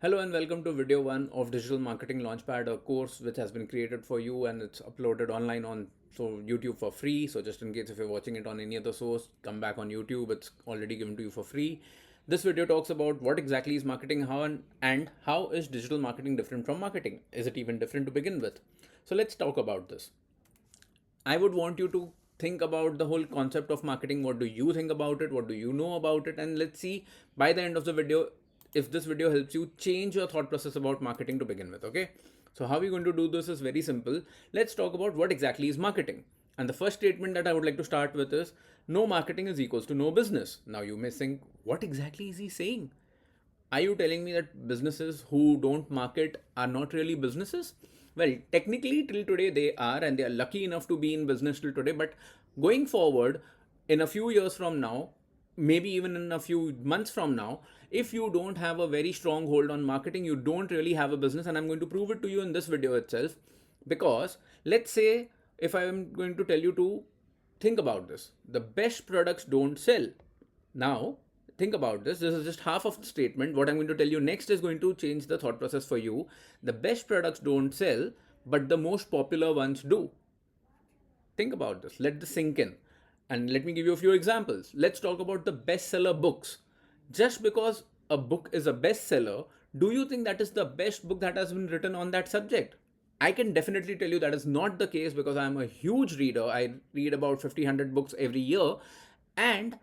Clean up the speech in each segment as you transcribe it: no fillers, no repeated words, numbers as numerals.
Hello and welcome to video 1 of Digital Marketing Launchpad, a course which has been created for you and it's uploaded online on YouTube for free. So just in case if you're watching it on any other source, come back on YouTube, it's already given to you for free. This video talks about what exactly is marketing, and how is digital marketing different from marketing? Is it even different to begin with? So let's talk about this. I would want you to think about the whole concept of marketing. What do you think about it? What do you know about it? And let's see by the end of the video if this video helps you change your thought process about marketing to begin with. Okay. So, how we're going to do this is very simple. Let's talk about what exactly is marketing. And the first statement that I would like to start with is no marketing is equals to no business. Now, you may think, what exactly is he saying? Are you telling me that businesses who don't market are not really businesses? Well, technically, till today they are, and they are lucky enough to be in business till today. But going forward, in a few years from now, maybe even in a few months from now, if you don't have a very strong hold on marketing, you don't really have a business. And I'm going to prove it to you in this video itself. Because let's say if I'm going to tell you to think about this, the best products don't sell. Now, think about this. This is just half of the statement. What I'm going to tell you next is going to change the thought process for you. The best products don't sell, but the most popular ones do. Think about this. Let this sink in. And let me give you a few examples. Let's talk about the bestseller books. Just because a book is a bestseller, do you think that is the best book that has been written on that subject? I can definitely tell you that is not the case because I'm a huge reader. I read about 50-100 books every year. And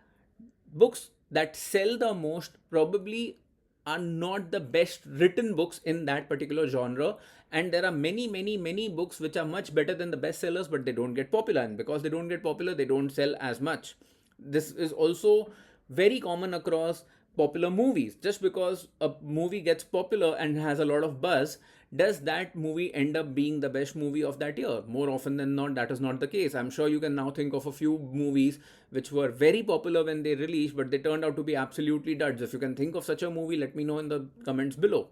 books that sell the most probably are not the best written books in that particular genre, and there are many books which are much better than the best sellers, but they don't get popular, and because they don't get popular they don't sell as much. This is also very common across popular movies. Just because a movie gets popular and has a lot of buzz, does that movie end up being the best movie of that year? More often than not, that is not the case. I'm sure you can now think of a few movies which were very popular when they released, but they turned out to be absolutely duds. If you can think of such a movie, let me know in the comments below.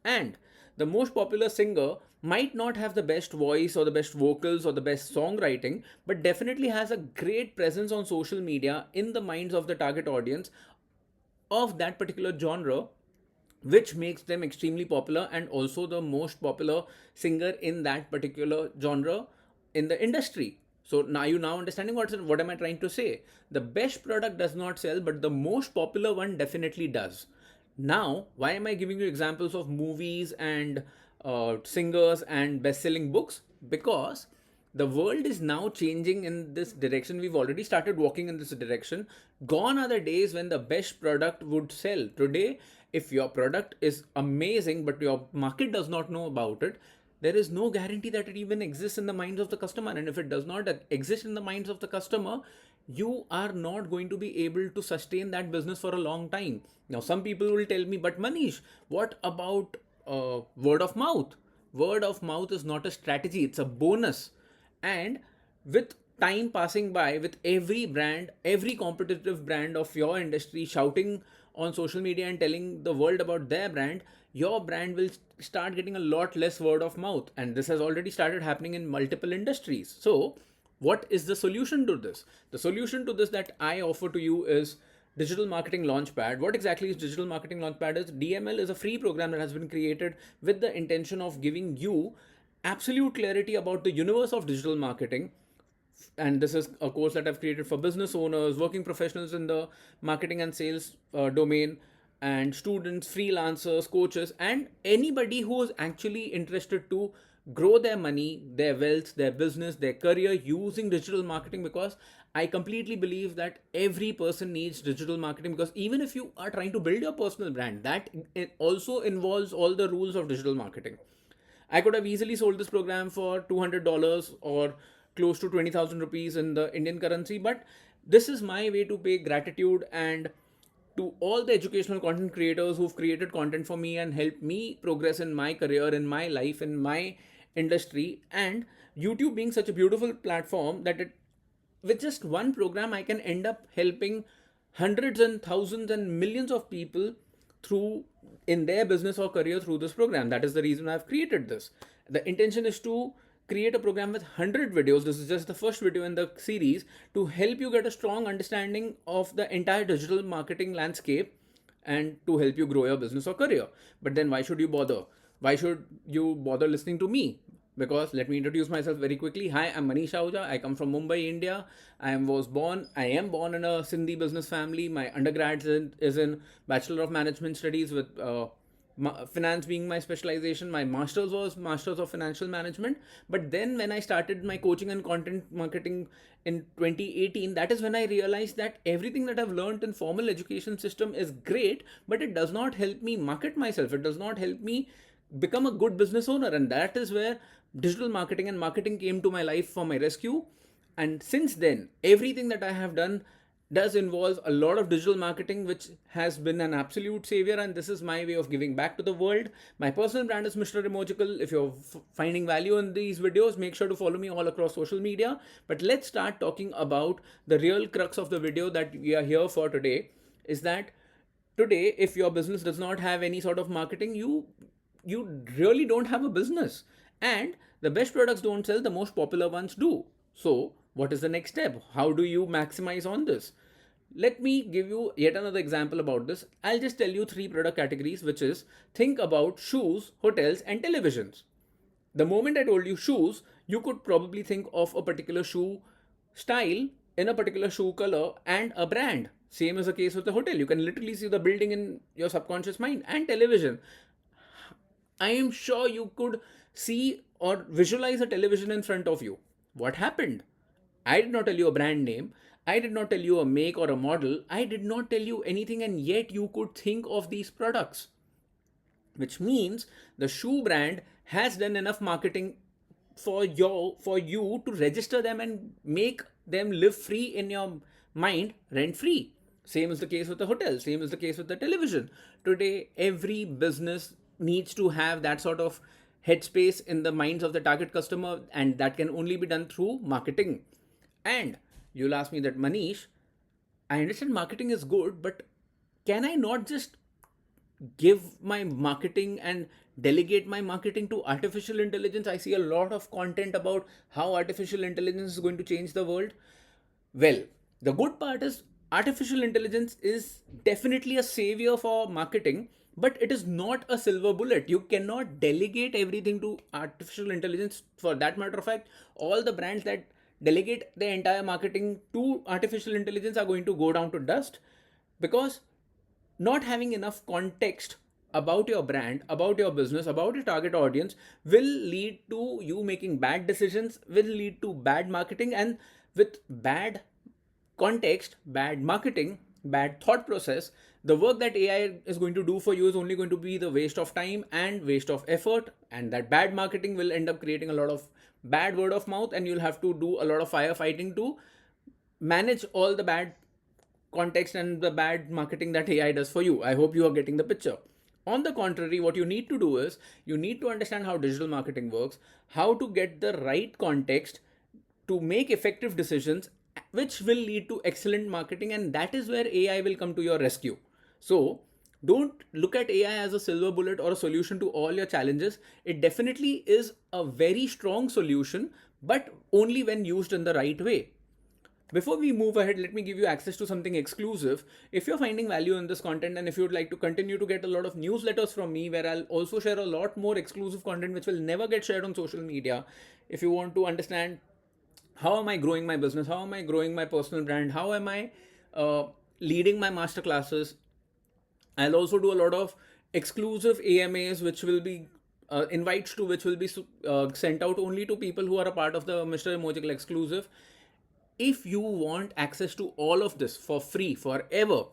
And the most popular singer might not have the best voice or the best vocals or the best songwriting, but definitely has a great presence on social media in the minds of the target audience of that particular genre, which makes them extremely popular and also the most popular singer in that particular genre in the industry. So now you now understanding what am I trying to say? The best product does not sell, but the most popular one definitely does. Now, why am I giving you examples of movies and singers and best-selling books? Because the world is now changing in this direction. We've already started walking in this direction. Gone are the days when the best product would sell. Today, if your product is amazing but your market does not know about it, there is no guarantee that it even exists in the minds of the customer. And if it does not exist in the minds of the customer, you are not going to be able to sustain that business for a long time. Now, some people will tell me, but Manish, what about word of mouth? Word of mouth is not a strategy, it's a bonus. And with time passing by, with every brand, every competitive brand of your industry shouting on social media and telling the world about their brand, your brand will start getting a lot less word of mouth. And this has already started happening in multiple industries. So, what is the solution to this? The solution to this that I offer to you is Digital Marketing Launchpad. What exactly is Digital Marketing Launchpad? Is DML is a free program that has been created with the intention of giving you absolute clarity about the universe of digital marketing. And this is a course that I've created for business owners, working professionals in the marketing and sales domain, and students, freelancers, coaches, and anybody who is actually interested to grow their money, their wealth, their business, their career using digital marketing. Because I completely believe that every person needs digital marketing, because even if you are trying to build your personal brand, that it also involves all the rules of digital marketing. I could have easily sold this program for $200 or close to 20,000 rupees in the Indian currency, but this is my way to pay gratitude and to all the educational content creators who've created content for me and helped me progress in my career, in my life, in my industry. And YouTube being such a beautiful platform that with just one program, I can end up helping hundreds and thousands and millions of people through in their business or career through this program. That is the reason I've created this. The intention is to create a program with 100 videos. This is just the first video in the series to help you get a strong understanding of the entire digital marketing landscape and to help you grow your business or career. But then why should you bother? Why should you bother listening to me? Because let me introduce myself very quickly. Hi, I'm Manish Ahuja. I come from Mumbai, India. I am born in a Sindhi business family. My undergrad is in Bachelor of Management Studies with finance being my specialization. My master's was Masters of Financial Management. But then when I started my coaching and content marketing in 2018, that is when I realized that everything that I've learned in formal education system is great, but it does not help me market myself. It does not help me become a good business owner. And that is where digital marketing and marketing came to my life for my rescue. And since then, everything that I have done does involve a lot of digital marketing, which has been an absolute savior. And this is my way of giving back to the world. My personal brand is MrEmogical. If you're finding value in these videos, make sure to follow me all across social media. But let's start talking about the real crux of the video that we are here for today. Is that today, if your business does not have any sort of marketing, you really don't have a business. And the best products don't sell, the most popular ones do. So what is the next step? How do you maximize on this? Let me give you yet another example about this. I'll just tell you three product categories, which is think about shoes, hotels, and televisions. The moment I told you shoes, you could probably think of a particular shoe style in a particular shoe color and a brand. Same is the case with the hotel. You can literally see the building in your subconscious mind. And television, I am sure you could see or visualize a television in front of you. What happened? I did not tell you a brand name. I did not tell you a make or a model. I did not tell you anything, and yet you could think of these products. Which means the shoe brand has done enough marketing for you to register them and make them live free in your mind, rent free. Same is the case with the hotel, same is the case with the television. Today every business needs to have that sort of headspace in the minds of the target customer, and that can only be done through marketing. And you'll ask me that, Manish, I understand marketing is good, but can I not just give my marketing and delegate my marketing to artificial intelligence? I see a lot of content about how artificial intelligence is going to change the world. Well, the good part is artificial intelligence is definitely a savior for marketing, but it is not a silver bullet. You cannot delegate everything to artificial intelligence. For that matter of fact, all the brands that delegate their entire marketing to artificial intelligence are going to go down to dust, because not having enough context about your brand, about your business, about your target audience will lead to you making bad decisions, will lead to bad marketing, and with bad context, bad marketing, bad thought process, the work that AI is going to do for you is only going to be the waste of time and waste of effort. And that bad marketing will end up creating a lot of bad word of mouth, and you'll have to do a lot of firefighting to manage all the bad context and the bad marketing that AI does for you. I hope you are getting the picture. On the contrary, what you need to do is you need to understand how digital marketing works, how to get the right context to make effective decisions, which will lead to excellent marketing, and that is where AI will come to your rescue. So, don't look at AI as a silver bullet or a solution to all your challenges. It definitely is a very strong solution, but only when used in the right way. Before we move ahead, let me give you access to something exclusive. If you're finding value in this content and if you'd like to continue to get a lot of newsletters from me, where I'll also share a lot more exclusive content which will never get shared on social media, if you want to understand how am I growing my business, how am I growing my personal brand, how am I leading my master classes, I'll also do a lot of exclusive AMAs, which will be invites to which will be sent out only to people who are a part of the MrEmogical exclusive. If you want access to all of this for free forever,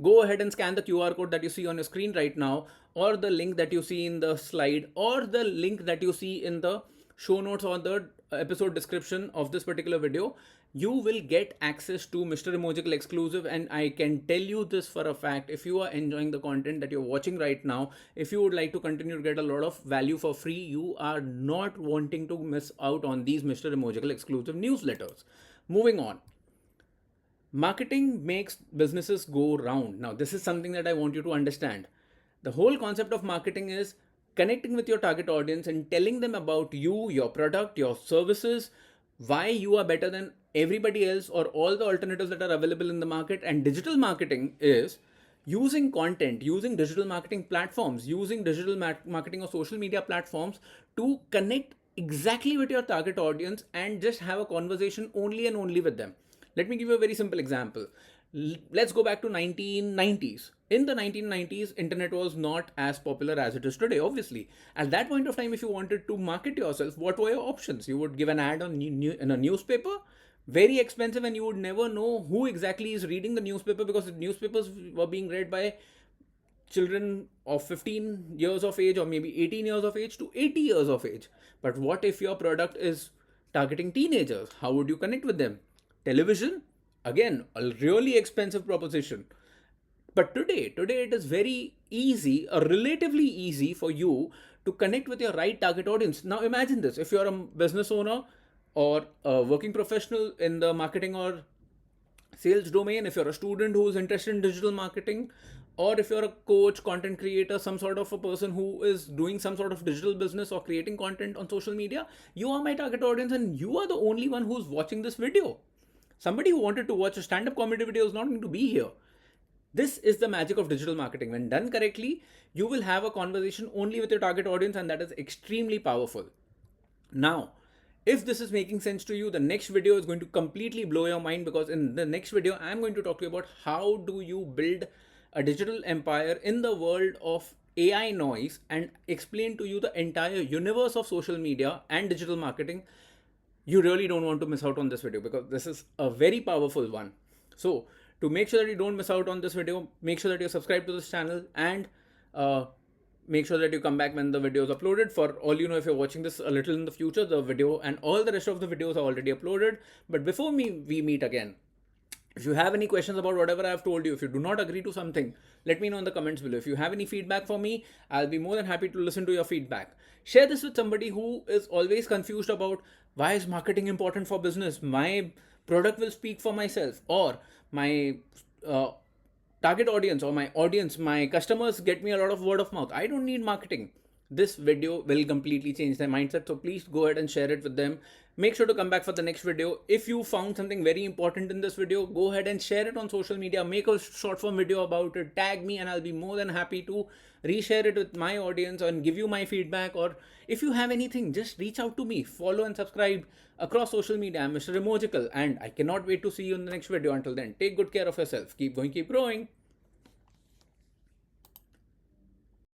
go ahead and scan the QR code that you see on your screen right now, or the link that you see in the slide, or the link that you see in the show notes or the episode description of this particular video. You will get access to MrEmogical exclusive, and I can tell you this for a fact. If you are enjoying the content that you're watching right now, if you would like to continue to get a lot of value for free, you are not wanting to miss out on these MrEmogical exclusive newsletters. Moving on. Marketing makes businesses go round. Now, this is something that I want you to understand. The whole concept of marketing is connecting with your target audience and telling them about you, your product, your services, why you are better than everybody else or all the alternatives that are available in the market. And digital marketing is using content, using digital marketing platforms, using digital marketing or social media platforms to connect exactly with your target audience and just have a conversation only and only with them. Let me give you a very simple example. Let's go back to 1990s. In the 1990s, internet was not as popular as it is today, obviously. At that point of time, if you wanted to market yourself, what were your options? You would give an ad on in a newspaper, very expensive, and you would never know who exactly is reading the newspaper, because the newspapers were being read by children of 15 years of age or maybe 18 years of age to 80 years of age. But what if your product is targeting teenagers? How would you connect with them? Television, again, a really expensive proposition. But today it is very easy, or relatively easy, for you to connect with your right target audience. Now imagine this: if you're a business owner or a working professional in the marketing or sales domain, if you're a student who's interested in digital marketing, or if you're a coach, content creator, some sort of a person who is doing some sort of digital business or creating content on social media, you are my target audience, and you are the only one who's watching this video. Somebody who wanted to watch a stand-up comedy video is not going to be here. This is the magic of digital marketing. When done correctly, you will have a conversation only with your target audience, and that is extremely powerful. Now, if this is making sense to you, the next video is going to completely blow your mind, because in the next video, I'm going to talk to you about how do you build a digital empire in the world of AI noise, and explain to you the entire universe of social media and digital marketing. You really don't want to miss out on this video, because this is a very powerful one. So to make sure that you don't miss out on this video, make sure that you're subscribed to this channel, and make sure that you come back when the video is uploaded. For all you know, if you're watching this a little in the future, the video and all the rest of the videos are already uploaded. But before we meet again, if you have any questions about whatever I've told you, if you do not agree to something, let me know in the comments below. If you have any feedback for me, I'll be more than happy to listen to your feedback. Share this with somebody who is always confused about, why is marketing important for business? My product will speak for myself, or my uh, target audience, or my audience, my customers get me a lot of word of mouth. I don't need marketing. This video will completely change their mindset. So please go ahead and share it with them. Make sure to come back for the next video. If you found something very important in this video, go ahead and share it on social media. Make a short form video about it. Tag me, and I'll be more than happy to reshare it with my audience and give you my feedback. Or if you have anything, just reach out to me. Follow and subscribe across social media. I'm MrEmogical, and I cannot wait to see you in the next video. Until then, take good care of yourself. Keep going, keep growing.